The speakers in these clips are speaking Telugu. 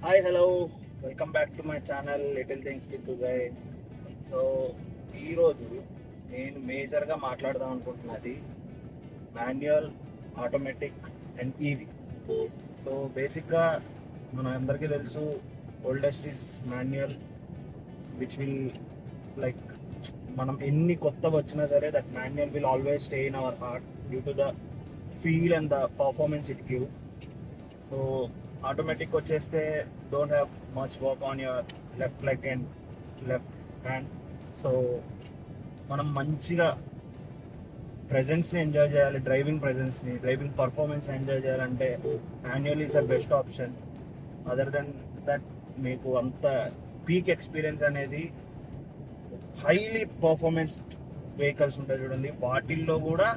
Hi hello, welcome back to my channel little things with Uday. So ఈరోజు నేను మేజర్గా మాట్లాడదాం అనుకుంటున్నది manual, automatic and EV. So బేసిక్గా మన అందరికీ తెలుసు, oldest is manual, which will like మనం ఎన్ని కొత్తవి వచ్చినా సరే that manual will always stay in our heart due to the feel and the performance it give. So automatic వచ్చేస్తే don't have much work on your left leg and left hand. So మనం మంచిగా ప్రెజెన్స్ని ఎంజాయ్ చేయాలి, డ్రైవింగ్ పర్ఫార్మెన్స్ ఎంజాయ్ చేయాలంటే manual is the best option. Other than that మీకు అంత పీక్ ఎక్స్పీరియన్స్ అనేది హైలీ పర్ఫార్మెన్స్ వెహికల్స్ ఉంటాయి చూడండి, వాటిల్లో కూడా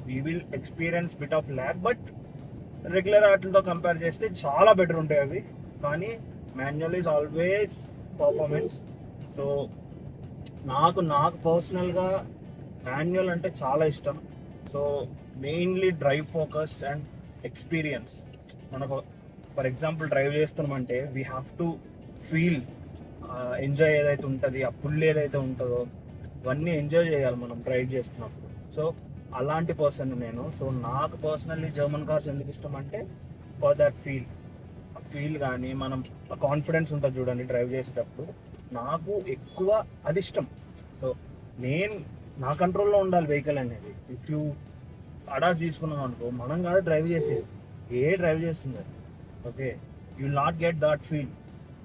we will experience bit of lag. But regular వాటితో కంపేర్ చేస్తే చాలా బెటర్ ఉంటాయి అవి. కానీ manual is always performance. So నాకు పర్సనల్గా మాన్యువల్ అంటే చాలా ఇష్టం. So mainly drive focus and experience. మనకు ఫర్ ఎగ్జాంపుల్ డ్రైవ్ చేస్తున్నామంటే we have to feel enjoy ఏదైతే ఉంటుంది, ఆ పుల్ ఏదైతే ఉంటుందో ఇవన్నీ ఎంజాయ్ చేయాలి మనం డ్రైవ్ చేస్తున్నప్పుడు. సో అలాంటి పర్సన్ నేను. సో నాకు పర్సనల్లీ జర్మన్ కార్స్ ఎందుకు ఇష్టం అంటే ఫర్ దట్ ఫీల్ కానీ మనం కాన్ఫిడెన్స్ ఉంటుంది చూడండి డ్రైవ్ చేసేటప్పుడు, నాకు ఎక్కువ అది ఇష్టం. సో నా కంట్రోల్లో ఉండాలి వెహికల్ అనేది. ఇఫ్ యూ అడాస్ తీసుకున్నాం అనుకో, మనం కాదు డ్రైవ్ చేసేది, డ్రైవ్ చేస్తుంది. Okay, you will not get that feel.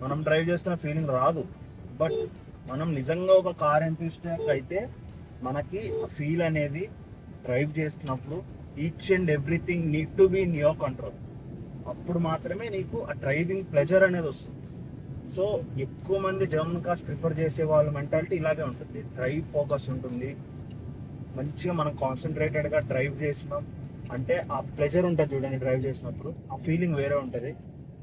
మనం డ్రైవ్ చేస్తున్న ఫీలింగ్ రాదు. బట్ మనం నిజంగా ఒక కార్ ఎంతూసియాస్ట్ అయితే మనకి ఆ ఫీల్ అనేది డ్రైవ్ చేస్తున్నప్పుడు each and everything need to be in your control. అప్పుడు మాత్రమే నీకు ఆ డ్రైవింగ్ ప్లెజర్ అనేది వస్తుంది. సో ఎక్కువ మంది జర్మన్ కార్స్ ప్రిఫర్ చేసే వాళ్ళ మెంటాలిటీ ఇలాగే ఉంటుంది, డ్రైవ్ ఫోకస్ ఉంటుంది. మంచిగా మనం కాన్సన్ట్రేటెడ్గా డ్రైవ్ చేసినాం అంటే ఆ ప్లెజర్ ఉంటుంది చూడండి డ్రైవ్ చేసినప్పుడు, ఆ ఫీలింగ్ వేరే ఉంటుంది.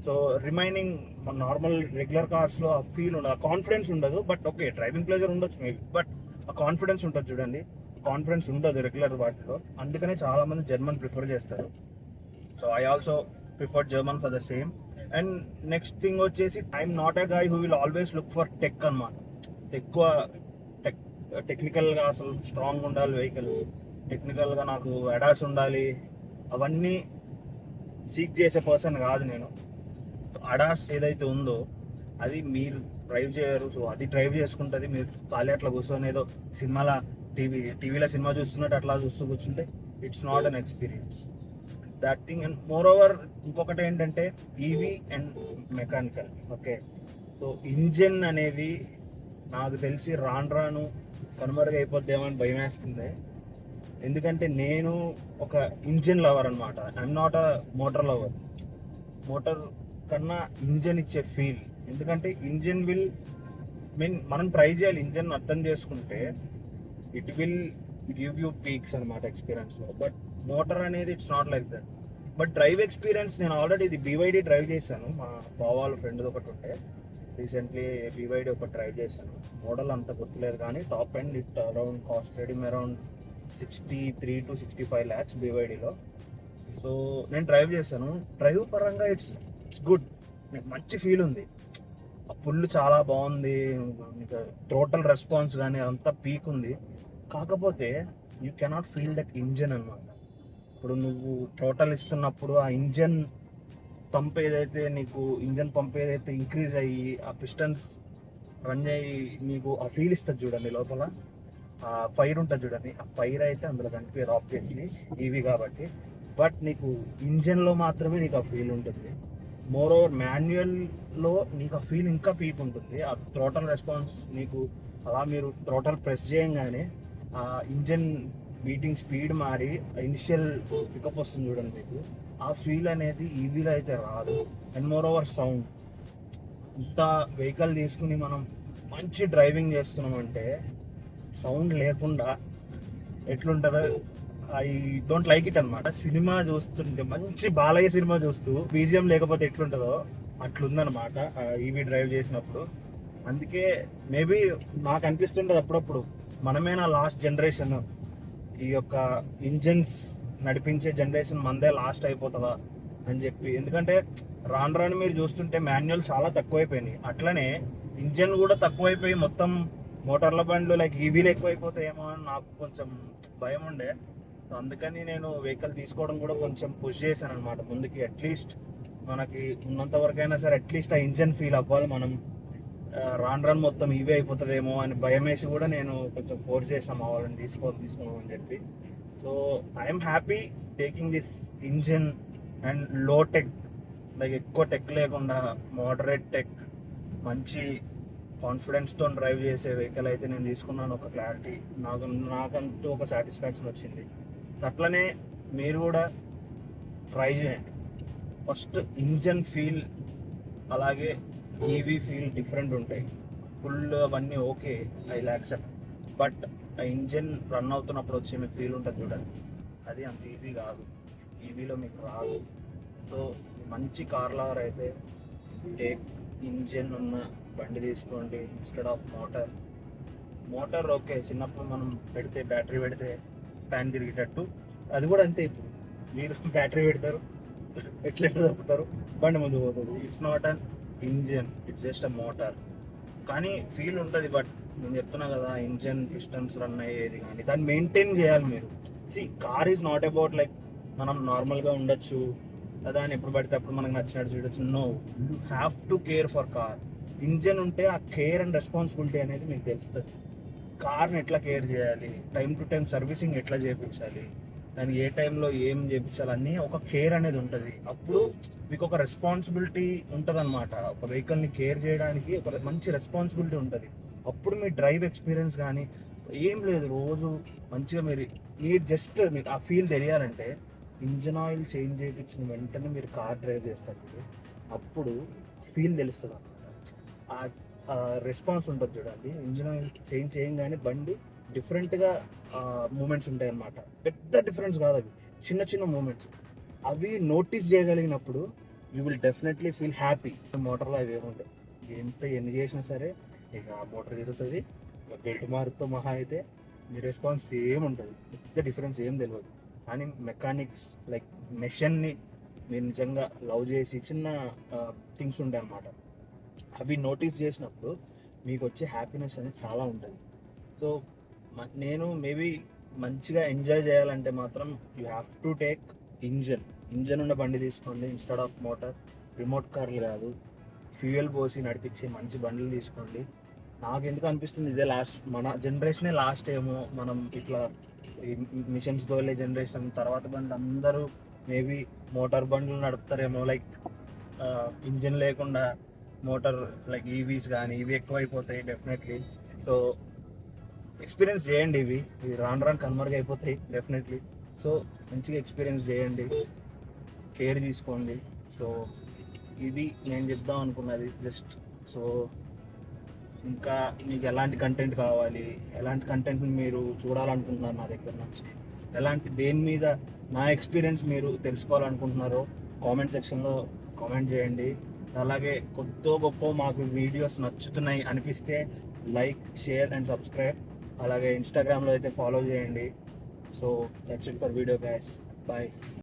సో రిమైనింగ్ మన నార్మల్ రెగ్యులర్ కార్స్లో ఆ ఫీల్ ఉండదు, ఆ కాన్ఫిడెన్స్ ఉండదు. బట్ ఓకే, డ్రైవింగ్ ప్లెజర్ ఉండొచ్చు మేబీ, బట్ ఆ కాన్ఫిడెన్స్ ఉంటుంది చూడండి, కాన్ఫిడెన్స్ ఉండదు రెగ్యులర్ వాటిలో. అందుకనే చాలా మంది జర్మన్ ప్రిఫర్ చేస్తారు. So I also prefer German for the same. And next thing వచ్చేసి I'm not a guy who will always look for tech అనమాట. ఎక్కువ టెక్నికల్గా అసలు స్ట్రాంగ్ ఉండాలి వెహికల్, టెక్నికల్గా నాకు అడాస్ ఉండాలి, అవన్నీ సీక్ చేసే పర్సన్ కాదు నేను. అడాస్ ఏదైతే ఉందో అది మీరు డ్రైవ్ చేయరు. సో అది డ్రైవ్ చేసుకుంటుంది, మీరు ఖాళీ అట్లా కూర్చొని ఏదో టీవీలో సినిమా చూస్తున్నట్టు అట్లా చూస్తూ కూర్చుంటే it's not an experience that thing. And more over ఇంకొకటి ఏంటంటే EV and mechanical. Okay, so engine అనేది నాకు తెలిసి రాను కనుమరుగైపోద్దేమో అని భయం వేస్తుంది. ఎందుకంటే నేను ఒక ఇంజిన్ లవర్ అనమాట, I'm not a motor lover. Motor కన్నా ఇంజిన్ ఇచ్చే ఫీల్. ఎందుకంటే ఇంజిన్ విల్ మనం ట్రై చేయాలి, ఇంజిన్ అర్థం చేసుకుంటే it will give you peaks అనమాట ఎక్స్పీరియన్స్లో. బట్ మోటార్ అనేది it's not like that. But drive experience నేను ఆల్రెడీ ఇది బీవైడీ డ్రైవ్ చేశాను, మా బావాళ్ళ ఫ్రెండ్ది ఒకటి ఉంటే రీసెంట్లీ బీవైడీ ఒకటి డ్రైవ్ చేశాను. మోడల్ అంత గుర్తులేదు కానీ top and it around costed around 63 to 65 lakhs బీవైడీలో. So నేను డ్రైవ్ చేశాను, డ్రైవ్ పరంగా ఇట్స్ గుడ్, మంచి ఫీల్ ఉంది, ఆ పుల్ చాలా బాగుంది, టోటల్ రెస్పాన్స్ కానీ అంతా పీక్ ఉంది. కాకపోతే you cannot feel that engine అనమాట. ఇప్పుడు నువ్వు టోటల్ ఇస్తున్నప్పుడు ఆ ఇంజన్ పంప్ ఏదైతే ఇంక్రీజ్ అయ్యి ఆ పిస్టన్స్ రన్ అయ్యి నీకు ఆ ఫీల్ ఇస్తుంది చూడండి లోపల, ఆ ఫైర్ ఉంటుంది చూడండి, ఆ ఫైర్ అయితే అందులో కనిపించదు ఆబ్వియస్లీ ఈవీ కాబట్టి. బట్ నీకు ఇంజన్లో మాత్రమే నీకు ఆ ఫీల్ ఉంటుంది. మోర్ ఓవర్ మాన్యువల్లో నీకు ఆ ఫీల్ ఇంకా పీక్ ఉంటుంది. ఆ థ్రోటల్ రెస్పాన్స్ నీకు అలా మీరు థ్రోటల్ ప్రెస్ చేయగానే ఆ ఇంజన్ బీటింగ్ స్పీడ్ మారి ఇనిషియల్ పికప్ వస్తుంది చూడండి మీకు, ఆ ఫీల్ అనేది ఈవీలో అయితే రాదు. అండ్ మోర్ ఓవర్ సౌండ్, ఇంత వెహికల్ తీసుకుని మనం మంచి డ్రైవింగ్ చేస్తున్నామంటే సౌండ్ లేకుండా ఎట్లుంటుందో ఐ డోంట్ లైక్ ఇట్ అనమాట. సినిమా చూస్తుంటే మంచి బాలయ్య సినిమా చూస్తూ బీజిఎం లేకపోతే ఎట్లుంటుందో అట్లుందనమాట ఈవీ డ్రైవ్ చేసినప్పుడు. అందుకే మేబీ నాకు అనిపిస్తుంటుంది అప్పుడప్పుడు మనమేనా లాస్ట్ జనరేషన్, ఈ యొక్క ఇంజిన్స్ నడిపించే జనరేషన్ మందే లాస్ట్ అయిపోతుందా అని చెప్పి. ఎందుకంటే రాను రాను మీరు చూస్తుంటే మాన్యువల్ చాలా తక్కువైపోయినాయి, అట్లనే ఇంజన్ కూడా తక్కువైపోయి మొత్తం మోటార్ల బండ్లు లైక్ ఈవీలు ఎక్కువైపోతాయేమో అని నాకు కొంచెం భయం ఉండే. సో అందుకని నేను వెహికల్ తీసుకోవడం కూడా కొంచెం పుష్ చేశాను అనమాట ముందుకి. అట్లీస్ట్ మనకి ఉన్నంత వరకైనా సరే అట్లీస్ట్ ఆ ఇంజన్ ఫీల్ అవ్వాలి మనం. రాను రాను మొత్తం ఈవీ అయిపోతుందేమో అని భయం వేసి కూడా నేను కొంచెం ఫోర్స్ చేసిన మా వాళ్ళని తీసుకున్నాం అని చెప్పి. So I'm happy taking this engine and లో టెక్, లైక్ ఎక్కువ టెక్ లేకుండా మోడరేట్ టెక్, మంచి కాన్ఫిడెన్స్తో డ్రైవ్ చేసే వెహికల్ అయితే నేను తీసుకున్నాను. ఒక క్లారిటీ నాకంటూ ఒక సాటిస్ఫాక్షన్ వచ్చింది. అట్లనే మీరు కూడా ట్రై చేయండి. ఫస్ట్ ఇంజన్ ఫీల్ అలాగే ఈవీ ఫీల్ డిఫరెంట్ ఉంటాయి. ఫుల్ అవన్నీ ఓకే, ఐ యాక్సెప్ట్, బట్ ఆ ఇంజన్ రన్ అవుతున్నప్పుడు వచ్చే మీకు ఫీల్ ఉంటుంది చూడండి, అది అంత ఈజీ కాదు, ఈవీలో మీకు రాదు. సో మంచి కార్ లవర్ అయితే టేక్ ఇంజన్ ఉన్న బండి తీసుకోండి ఇన్స్టెడ్ ఆఫ్ మోటార్ ఓకే, చిన్నప్పుడు మనం పెడితే బ్యాటరీ పెడితే ఫ్యాన్ తిరిగేటట్టు, అది కూడా అంతే. ఇప్పుడు మీరు బ్యాటరీ పెడతారు, ఎక్సలేటర్ తప్పుతారు, బండి ముందు పోతుంది. It's not an engine, it's just a motor. కానీ ఫీల్ ఉంటుంది. బట్ నేను చెప్తున్నా కదా, ఇంజన్ పిస్టన్స్ రన్ అయ్యేది కానీ దాన్ని మెయింటైన్ చేయాలి మీరు. Car is not about like మనం నార్మల్గా ఉండొచ్చు కదా అని ఎప్పుడు పడితే అప్పుడు మనకు నచ్చినట్టు చూడొచ్చు. No, you have to care for car. Engine ఉంటే ఆ కేర్ అండ్ రెస్పాన్సిబిలిటీ అనేది మీకు తెలుస్తుంది. కార్ని ఎట్లా కేర్ చేయాలి, టైం టు టైం సర్వీసింగ్ ఎట్లా చేయించాలి, దానికి ఏ టైంలో ఏం చేయించాలి, అన్నీ ఒక కేర్ అనేది ఉంటుంది. అప్పుడు మీకు ఒక రెస్పాన్సిబిలిటీ ఉంటుంది అనమాట. ఒక వెహికల్ని కేర్ చేయడానికి ఒక మంచి రెస్పాన్సిబిలిటీ ఉంటుంది. అప్పుడు మీ డ్రైవ్ ఎక్స్పీరియన్స్ కానీ ఏం లేదు, రోజు మంచిగా మీరు జస్ట్ మీకు ఆ ఫీల్ తెలియాలంటే ఇంజన్ ఆయిల్ చేంజ్ చేయించిన వెంటనే మీరు కార్ డ్రైవ్ చేస్తారు, అప్పుడు ఫీల్ తెలుస్తుంది అనమాట. ఆ రెస్పాన్స్ ఉంటుంది చూడండి. ఇంజన్ ఆయిల్ చేంజ్ చేయగానే బండి డిఫరెంట్గా మూమెంట్స్ ఉంటాయి అన్నమాట. పెద్ద డిఫరెన్స్ కాదు, అవి చిన్న చిన్న మూమెంట్స్. అవి నోటీస్ చేయగలిగినప్పుడు you will definitely feel happy. మోటార్లో అవి ఏముంటాయి, ఎన్ని చేసినా సరే ఇక మోటార్ తిరుగుతుంది, బెల్ట్ మారుతో మహా అయితే మీ రెస్పాన్స్ ఏం ఉంటుంది, పెద్ద డిఫరెన్స్ ఏం తెలియదు. కానీ మెకానిక్స్ లైక్ మెషిన్ని మీరు నిజంగా లవ్ చేసి చిన్న థింగ్స్ ఉంటాయి అన్నమాట, అవి నోటీస్ చేసినప్పుడు మీకు వచ్చే హ్యాపీనెస్ అనేది చాలా ఉంటుంది. సో నేను మేబీ మంచిగా ఎంజాయ్ చేయాలంటే మాత్రం you have to take engine ఉన్న బండి తీసుకోండి ఇన్స్టెడ్ ఆఫ్ మోటార్. రిమోట్ కార్లు కాదు, ఫ్యూయల్ పోసి నడిపించే మంచి బండ్లు తీసుకోండి. నాకు ఎందుకు అనిపిస్తుంది ఇదే లాస్ట్, మన జనరేషనే లాస్ట్ ఏమో. మనం ఇట్లా మిషన్స్ తోలే జనరేషన్, తర్వాత బండ్లు అందరూ మేబీ మోటార్ బండ్లు నడుపుతారేమో, లైక్ ఇంజన్ లేకుండా మోటార్ లైక్ ఈవీస్ కానీ ఇవి ఎక్కువైపోతాయి డెఫినెట్లీ. సో ఎక్స్పీరియన్స్ చేయండి, ఇవి రాను రాను కన్వర్గ్ అయిపోతాయి డెఫినెట్లీ. సో మంచిగా ఎక్స్పీరియన్స్ చేయండి, కేర్ తీసుకోండి. సో ఇది నేను చెప్దాం అనుకున్నది జస్ట్. సో ఇంకా మీకు ఎలాంటి కంటెంట్ కావాలి, ఎలాంటి కంటెంట్ని మీరు చూడాలనుకుంటున్నారు నా దగ్గర నుంచి, దేని మీద నా ఎక్స్పీరియన్స్ మీరు తెలుసుకోవాలనుకుంటున్నారో కామెంట్ సెక్షన్లో కామెంట్ చేయండి. అలాగే కొత్త గొప్ప మాకు వీడియోస్ నచ్చుతున్నాయి అనిపిస్తే లైక్, షేర్ అండ్ సబ్స్క్రైబ్. అలాగే ఇన్స్టాగ్రామ్లో అయితే ఫాలో చేయండి. So that's it for video guys, bye.